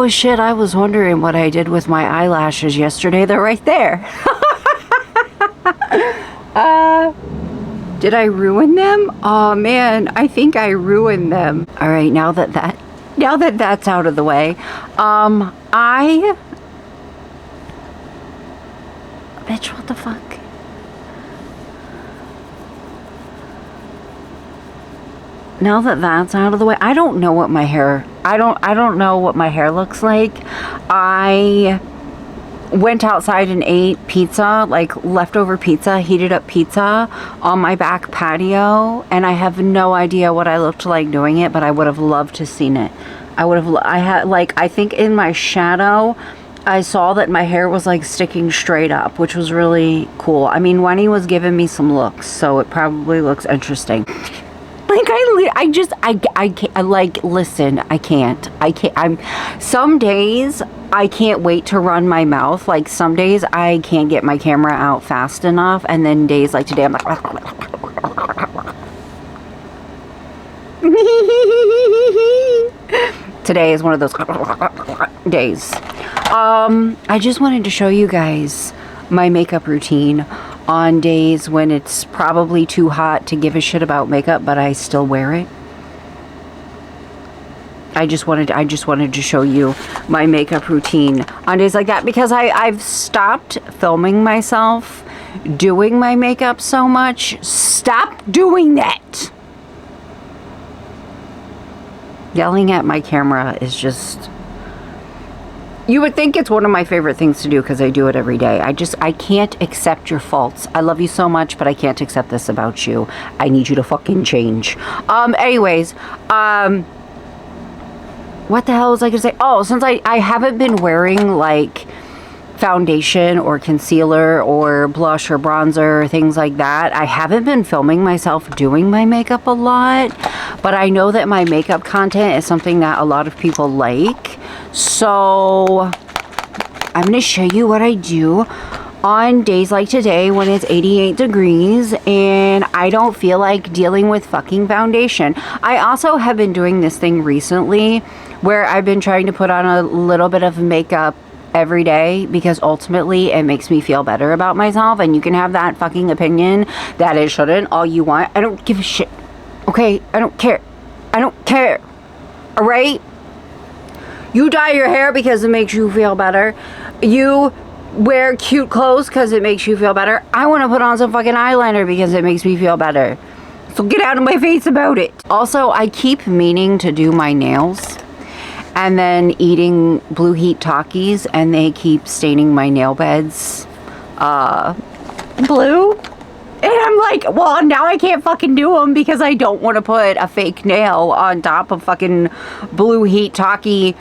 Oh shit, I was wondering what I did with my eyelashes yesterday. They're right there. Did I ruin them? Oh man, I think I ruined them. All right, now that that's out of the way, bitch, what the fuck? Now that that's out of the way, I don't know what my hair, I don't know what my hair looks like. I went outside and ate pizza, like leftover pizza, heated up pizza on my back patio, and I have no idea what I looked like doing it, but I would have loved to seen it. I think in my shadow, I saw that my hair was like sticking straight up, which was really cool. I mean, Wenny was giving me some looks, so it probably looks interesting. Like, I can't, like, listen, I can't, some days I can't wait to run my mouth. Like, some days I can't get my camera out fast enough, and then days like today, I'm like, today is one of those days. I just wanted to show you guys my makeup routine on days when it's probably too hot to give a shit about makeup, but I still wear it. I just wanted to show you my makeup routine on days like that, because I've stopped filming myself doing my makeup so much. Stop doing that. Yelling at my camera is just... You would think it's one of my favorite things to do because I do it every day. I can't accept your faults. I love you so much, but I can't accept this about you. I need you to fucking change. Anyways, what the hell was I gonna say? Oh, since I haven't been wearing like foundation or concealer or blush or bronzer or things like that, I haven't been filming myself doing my makeup a lot, but I know that my makeup content is something that a lot of people like. So I'm going to show you what I do on days like today when it's 88 degrees and I don't feel like dealing with fucking foundation. I also have been doing this thing recently where I've been trying to put on a little bit of makeup every day because ultimately it makes me feel better about myself, and you can have that fucking opinion that it shouldn't all you want. I don't give a shit. Okay? I don't care. I don't care. Alright? You dye your hair because it makes you feel better. You wear cute clothes because it makes you feel better. I want to put on some fucking eyeliner because it makes me feel better. So get out of my face about it. Also, I keep meaning to do my nails and then eating Blue Heat Takis, and they keep staining my nail beds blue. And I'm like, well, now I can't fucking do them because I don't want to put a fake nail on top of fucking Blue Heat Taki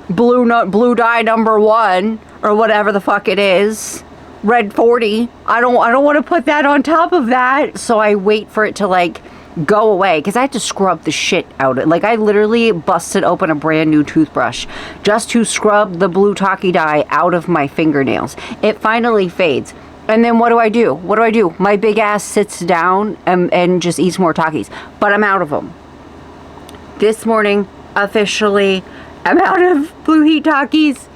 blue dye #1 or whatever the fuck it is, red 40. I don't want to put that on top of that, so I wait for it to like go away because I had to scrub the shit out of it. Like, I literally busted open a brand new toothbrush just to scrub the blue Taki dye out of my fingernails. It finally fades. And then what do I do? What do I do? My big ass sits down and just eats more Takis. But I'm out of them. This morning, officially, I'm out of Blue Heat Takis.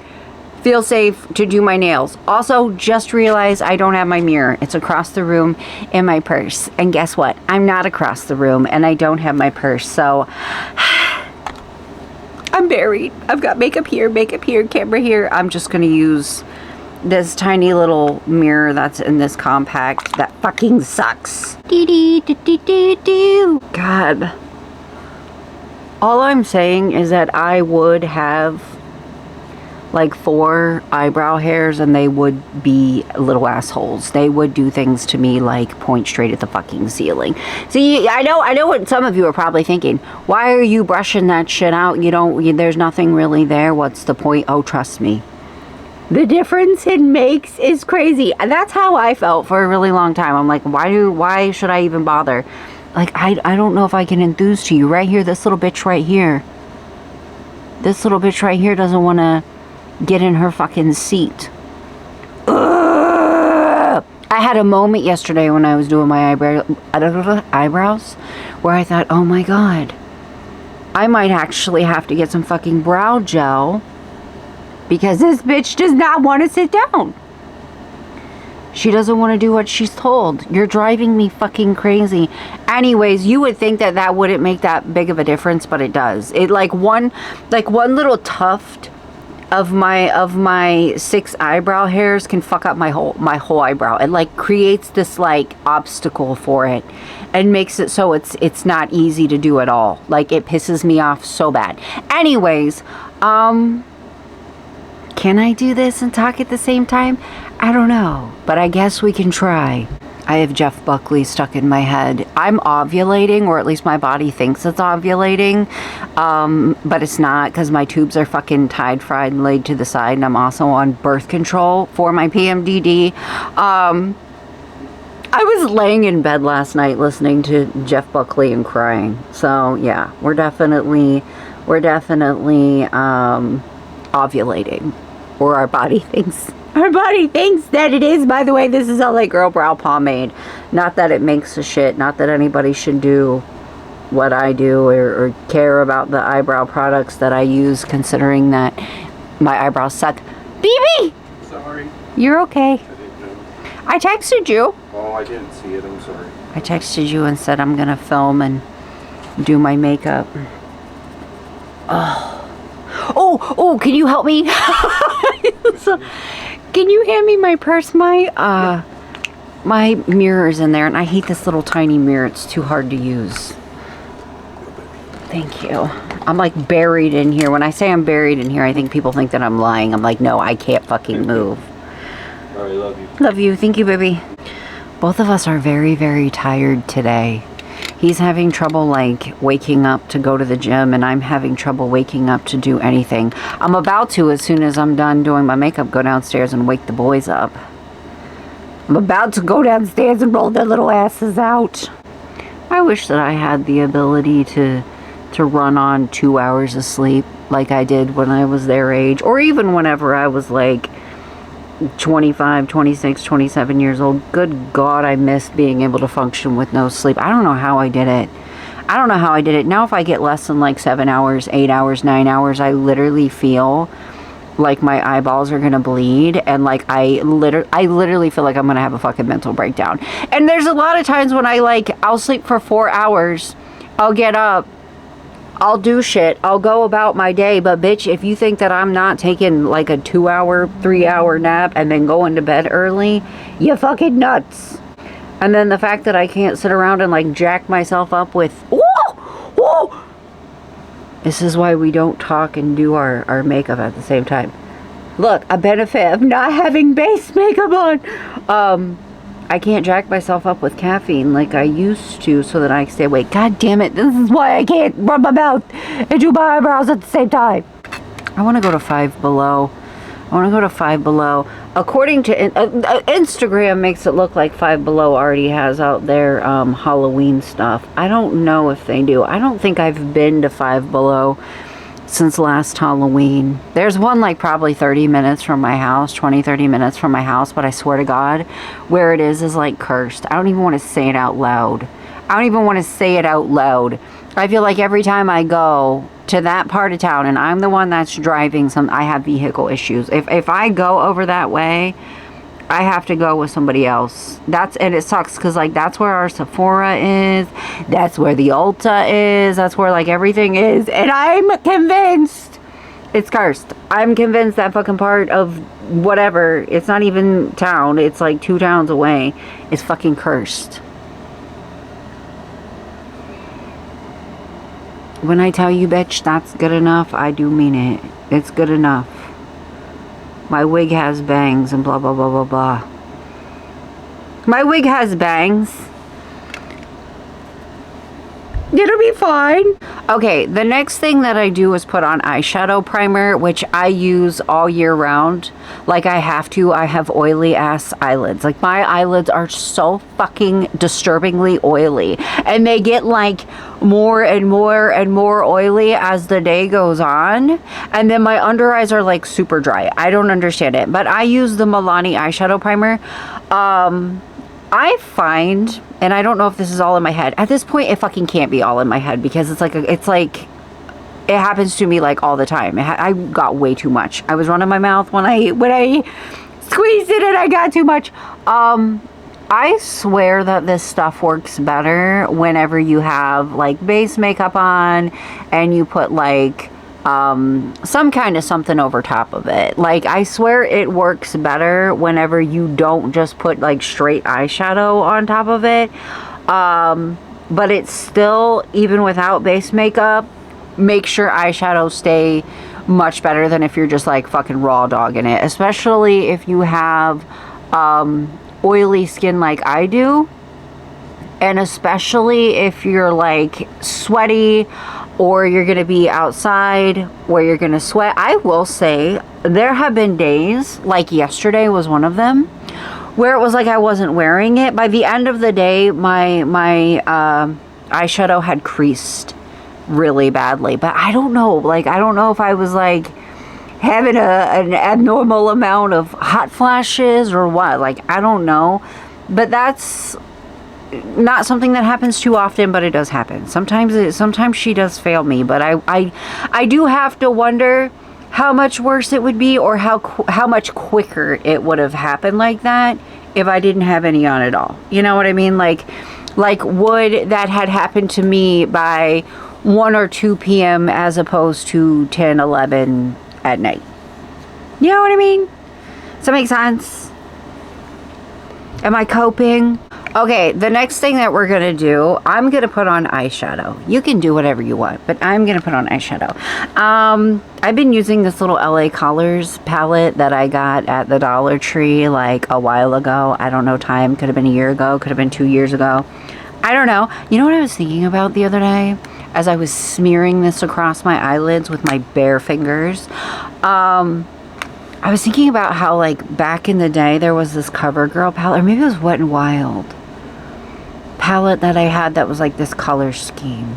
Feel safe to do my nails. Also, just realized I don't have my mirror. It's across the room in my purse. And guess what? I'm not across the room and I don't have my purse. So, I'm buried. I've got makeup here, camera here. I'm just going to use this tiny little mirror that's in this compact that fucking sucks. God. All I'm saying is that I would have like 4 eyebrow hairs and they would be little assholes. They would do things to me like point straight at the fucking ceiling. See, I know what some of you are probably thinking. Why are you brushing that shit out? There's nothing really there. What's the point? Oh, trust me. The difference it makes is crazy. And that's how I felt for a really long time. I'm like, why should I even bother? Like, I don't know if I can enthuse to you. Right here, this little bitch right here. This little bitch right here doesn't want to get in her fucking seat. Ugh! I had a moment yesterday when I was doing my eyebrows where I thought, oh my god, I might actually have to get some fucking brow gel because this bitch does not want to sit down. She doesn't want to do what she's told. You're driving me fucking crazy. Anyways, you would think that that wouldn't make that big of a difference, but it does. It like one little tuft of my 6 eyebrow hairs can fuck up my whole eyebrow. It like creates this like obstacle for it and makes it so it's not easy to do at all. Like it pisses me off so bad. Anyways, can I do this and talk at the same time? I don't know, but I guess we can try. I have Jeff Buckley stuck in my head. I'm ovulating, or at least my body thinks it's ovulating, but it's not, because my tubes are fucking tied, fried, and laid to the side, and I'm also on birth control for my PMDD. I was laying in bed last night listening to Jeff Buckley and crying. So yeah, we're definitely ovulating, or our body thinks. Our body thinks that it is. By the way, this is LA Girl Brow Pomade. Not that it makes a shit. Not that anybody should do what I do or care about the eyebrow products that I use, considering that my eyebrows suck. BB! Sorry. You're okay. I didn't know. I texted you. Oh, I didn't see it. I'm sorry. I texted you and said I'm going to film and do my makeup. Oh, can you help me? So, can you hand me my purse? My mirror's in there, and I hate this little tiny mirror. It's too hard to use. Thank you. I'm like buried in here. When I say I'm buried in here, I think people think that I'm lying. I'm like, no, I can't fucking move. All right, love you. Love you. Thank you, baby. Both of us are very, very tired today. He's having trouble like waking up to go to the gym, and I'm having trouble waking up to do anything. I'm about to, as soon as I'm done doing my makeup, go downstairs and wake the boys up. I'm about to go downstairs and roll their little asses out. I wish that I had the ability to run on 2 hours of sleep like I did when I was their age, or even whenever I was like 25, 26, 27 years old. Good God, I missed being able to function with no sleep. I don't know how I did it. Now if I get less than like 7 hours, 8 hours, 9 hours, I literally feel like my eyeballs are gonna bleed, and like I literally feel like I'm gonna have a fucking mental breakdown. And there's a lot of times when I'll sleep for 4 hours, I'll get up, I'll do shit, I'll go about my day, but bitch, if you think that I'm not taking like a 2 hour, 3 hour nap and then going to bed early, you fucking nuts. And then the fact that I can't sit around and like jack myself up with, whoa. This is why we don't talk and do our makeup at the same time. Look, a benefit of not having base makeup on. I can't jack myself up with caffeine like I used to so that I stay awake. God damn it, this is why I can't rub my mouth and do my eyebrows at the same time. I want to go to Five Below. According to Instagram, makes it look like Five Below already has out their Halloween stuff. I don't know if they do. I don't think I've been to Five Below since last Halloween. There's one like probably 30 minutes from my house, 30 minutes from my house, but I swear to God, where it is like cursed. I don't even want to say it out loud. I feel like every time I go to that part of town and I'm the one that's driving, I have vehicle issues. If I go over that way, I have to go with somebody else. And it sucks because like that's where our Sephora is, that's where the Ulta is, that's where like everything is, and I'm convinced it's cursed. I'm convinced that fucking part of whatever, it's not even town, it's like 2 towns away, is fucking cursed. When I tell you, bitch, that's good enough, I do mean it. It's good enough. My wig has bangs and blah, blah, blah, blah, blah. My wig has bangs. It'll be fine. Okay, the next thing that I do is put on eyeshadow primer, which I use all year round. Like I have to. I have oily ass eyelids. Like my eyelids are so fucking disturbingly oily. And they get like more and more and more oily as the day goes on. And then my under eyes are like super dry. I don't understand it. But I use the Milani eyeshadow primer. I find, and I don't know if this is all in my head. At this point, it fucking can't be all in my head because it's like It happens to me like all the time. I got way too much. I was running my mouth when I squeezed it and I got too much. I swear that this stuff works better whenever you have like base makeup on and you put like some kind of something over top of it. Like, I swear it works better whenever you don't just put like straight eyeshadow on top of it. But it's still, even without base makeup, makes your eyeshadow stay much better than if you're just like fucking raw dogging it, especially if you have oily skin like I do, and especially if you're like sweaty or you're gonna be outside where you're gonna sweat. I will say there have been days, like yesterday was one of them, where it was like I wasn't wearing it. By the end of the day, my eyeshadow had creased really badly, but I don't know, like I don't know if I was like having an abnormal amount of hot flashes or what, like I don't know. But that's not something that happens too often, but it does happen. Sometimes she does fail me, but I do have to wonder how much worse it would be, or how much quicker it would have happened like that if I didn't have any on at all. You know what I mean? Like would that had happened to me by 1 or 2 p.m. as opposed to 10, 11 at night. You know what I mean? Does that make sense? Am I coping? Okay, the next thing that we're gonna do, I'm gonna put on eyeshadow. You can do whatever you want, but I'm gonna put on eyeshadow. I've been using this little LA Colors palette that I got at the Dollar Tree like a while ago. I don't know time. Could have been a year ago. Could have been 2 years ago. I don't know. You know what I was thinking about the other day? As I was smearing this across my eyelids with my bare fingers. I was thinking about how like back in the day there was this CoverGirl palette, or maybe it was Wet n Wild palette that I had that was like this color scheme,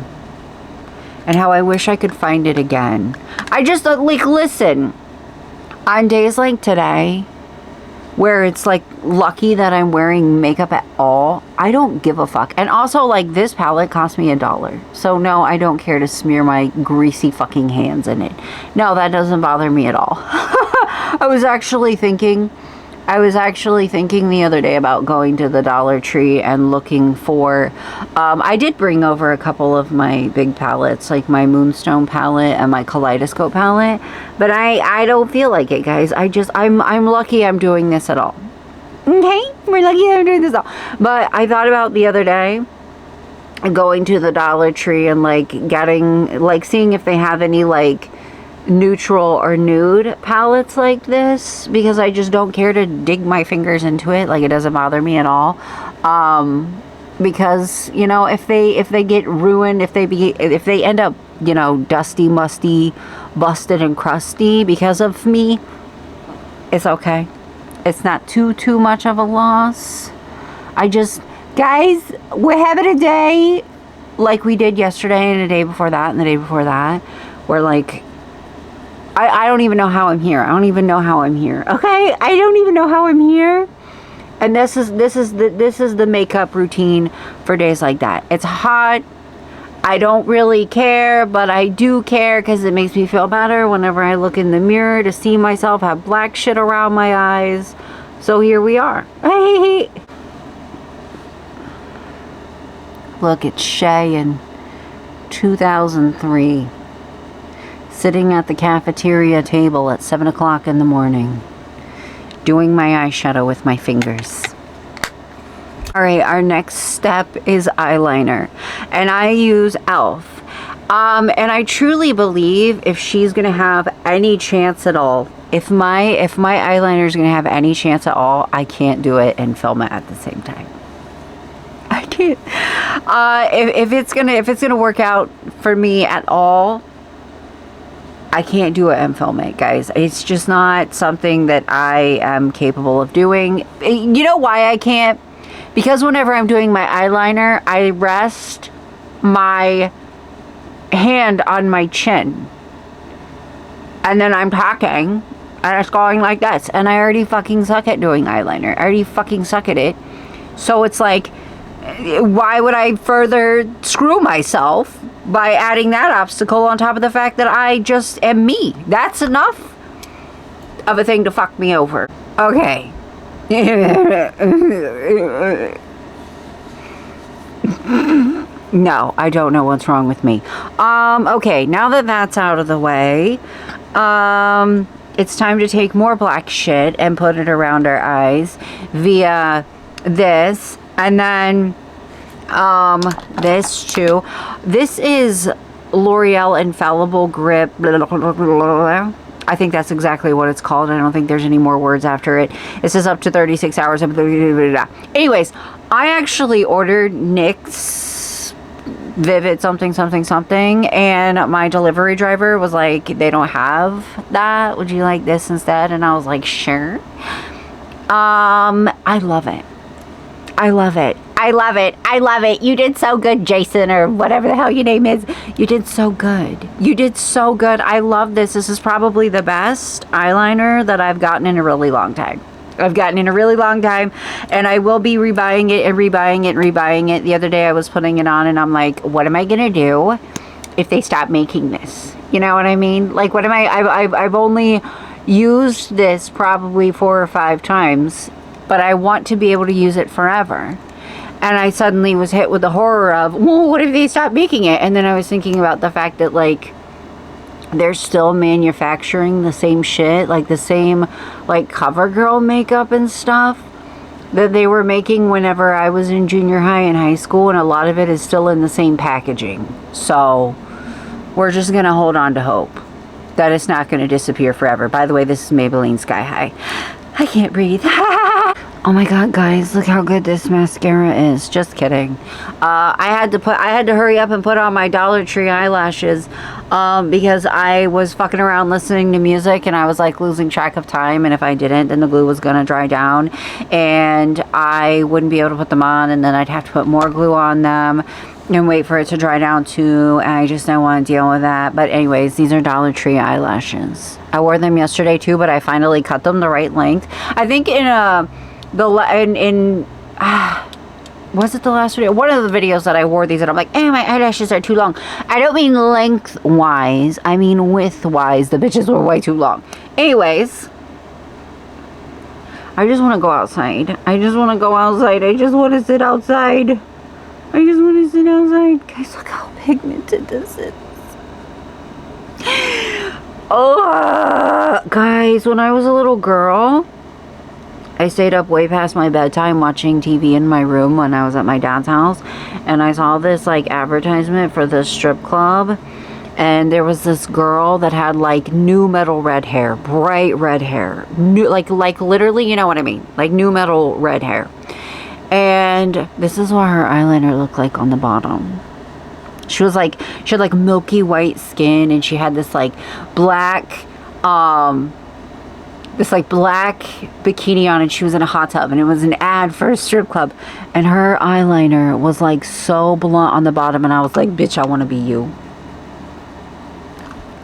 and how I wish I could find it again. I just like, listen, on days like today where it's like lucky that I'm wearing makeup at all, I don't give a fuck. And also, like, this palette cost me $1, so no, I don't care to smear my greasy fucking hands in it. No, that doesn't bother me at all. I was actually thinking the other day about going to the Dollar Tree and looking for, I did bring over a couple of my big palettes, like my Moonstone palette and my Kaleidoscope palette, but I don't feel like it, guys. I'm lucky I'm doing this at all. Okay? We're lucky I'm doing this at all. But I thought about the other day going to the Dollar Tree and like getting, like seeing if they have any like neutral or nude palettes like this, because I just don't care to dig my fingers into it. Like, it doesn't bother me at all, because, you know, if they get ruined, if they end up, you know, dusty, musty, busted and crusty because of me, it's okay. It's not too much of a loss. Guys, we're having a day like we did yesterday and the day before that and the day before that, where like I don't even know how I'm here. I don't even know how I'm here. Okay? I don't even know how I'm here. And this is the makeup routine for days like that. It's hot. I don't really care, but I do care because it makes me feel better whenever I look in the mirror to see myself have black shit around my eyes. So here we are. Hey. Look, it's Shay in 2003. Sitting at the cafeteria table at 7 o'clock in the morning, doing my eyeshadow with my fingers. Alright, our next step is eyeliner. And I use e.l.f. And I truly believe if she's going to have any chance at all, if my eyeliner is going to have any chance at all, I can't do it and film it at the same time. I can't. If it's gonna work out for me at all, I can't do it and film it, guys. It's just not something that I am capable of doing. You know why I can't? Because whenever I'm doing my eyeliner, I rest my hand on my chin. And then I'm talking, and it's going like this. And I already fucking suck at doing eyeliner. I already fucking suck at it. So it's like, why would I further screw myself by adding that obstacle on top of the fact that I just am me. That's enough of a thing to fuck me over. Okay. No, I don't know what's wrong with me. Okay, now that that's out of the way, it's time to take more black shit and put it around our eyes via this, and then, this too. This is L'Oreal Infallible Grip. I think that's exactly what it's called. I don't think there's any more words after it. It says up to 36 hours. Anyways, I actually ordered NYX Vivid something, and my delivery driver was like, they don't have that. Would you like this instead? And I was like, sure. I love it. I love it. I love it. I love it. You did so good, Jason, or whatever the hell your name is. You did so good. You did so good. I love this. This is probably the best eyeliner that I've gotten in a really long time. And I will be rebuying it and rebuying it. The other day I was putting it on and I'm like, what am I gonna do if they stop making this? You know what I mean? Like, what am I've only used this probably 4 or 5 times, but I want to be able to use it forever. And I suddenly was hit with the horror of, well, what if they stop making it? And then I was thinking about the fact that, like, they're still manufacturing the same shit, like the same, like, CoverGirl makeup and stuff that they were making whenever I was in junior high and high school, and a lot of it is still in the same packaging. So we're just gonna hold on to hope that it's not gonna disappear forever. By the way, this is Maybelline Sky High. I can't breathe. Oh my god, guys, look how good this mascara is. Just kidding. I had to hurry up and put on my Dollar Tree eyelashes because I was fucking around listening to music and I was like losing track of time, and if I didn't, then the glue was gonna dry down and I wouldn't be able to put them on, and then I'd have to put more glue on them and wait for it to dry down too, and I just don't want to deal with that. But anyways, these are Dollar Tree eyelashes. I wore them yesterday too, but I finally cut them the right length. I think was it the last video? One of the videos that I wore these and I'm like, my eyelashes are too long. I don't mean lengthwise, I mean widthwise. The bitches were way too long. Anyways, I just want to go outside. I just want to sit outside. Guys, look how pigmented this is. Oh, guys, when I was a little girl, I stayed up way past my bedtime watching TV in my room when I was at my dad's house, and I saw this like advertisement for this strip club, and there was this girl that had like new metal red hair, bright red hair, new, like literally, you know what I mean, like new metal red hair. And this is what her eyeliner looked like on the bottom. She had like milky white skin, and she had this like black bikini on, and she was in a hot tub, and it was an ad for a strip club, and her eyeliner was like so blunt on the bottom, and I was like, bitch, I want to be you.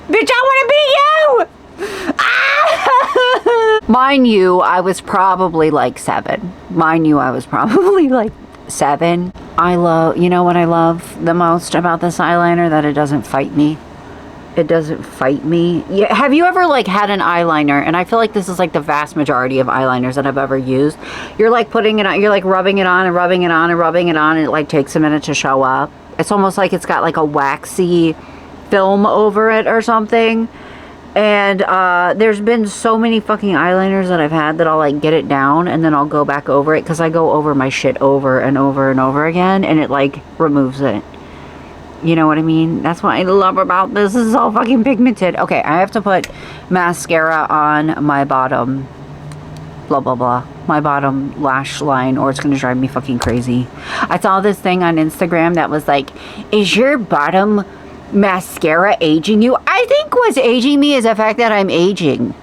Bitch, I want to be you! Ah! Mind you, I was probably like 7. You know what I love the most about this eyeliner? That it doesn't fight me. Yeah, have you ever like had an eyeliner, and I feel like this is like the vast majority of eyeliners that I've ever used. You're like putting it on, you're like rubbing it on and rubbing it on and rubbing it on, and it like takes a minute to show up. It's almost like it's got like a waxy film over it or something. And there's been so many fucking eyeliners that I've had that I'll like get it down and then I'll go back over it, because I go over my shit over and over and over again, and it like removes it. You know what I mean? That's what I love about this. This is all fucking pigmented. Okay, I have to put mascara on my bottom, blah, blah, blah, my bottom lash line, or it's going to drive me fucking crazy. I saw this thing on Instagram that was like, is your bottom mascara aging you? I think what's aging me is the fact that I'm aging.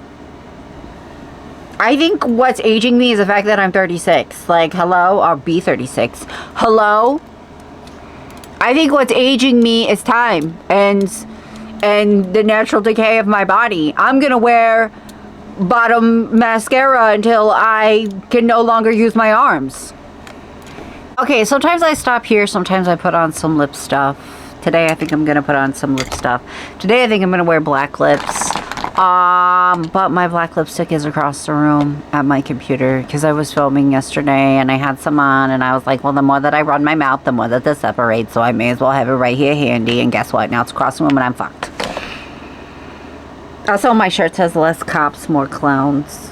I think what's aging me is the fact that I'm 36. Like, hello? I'll be 36. Hello? I think what's aging me is time and the natural decay of my body. I'm gonna wear bottom mascara until I can no longer use my arms. Okay, sometimes I stop here, sometimes I put on some lip stuff Today I think I'm gonna put on some lip stuff. Today I think I'm gonna wear black lips. But my black lipstick is across the room at my computer because I was filming yesterday and I had some on and I was like, well, the more that I run my mouth, the more that this separates, so I may as well have it right here handy. And guess what? Now it's across the room and I'm fucked. Also, my shirt says less cops, more clowns.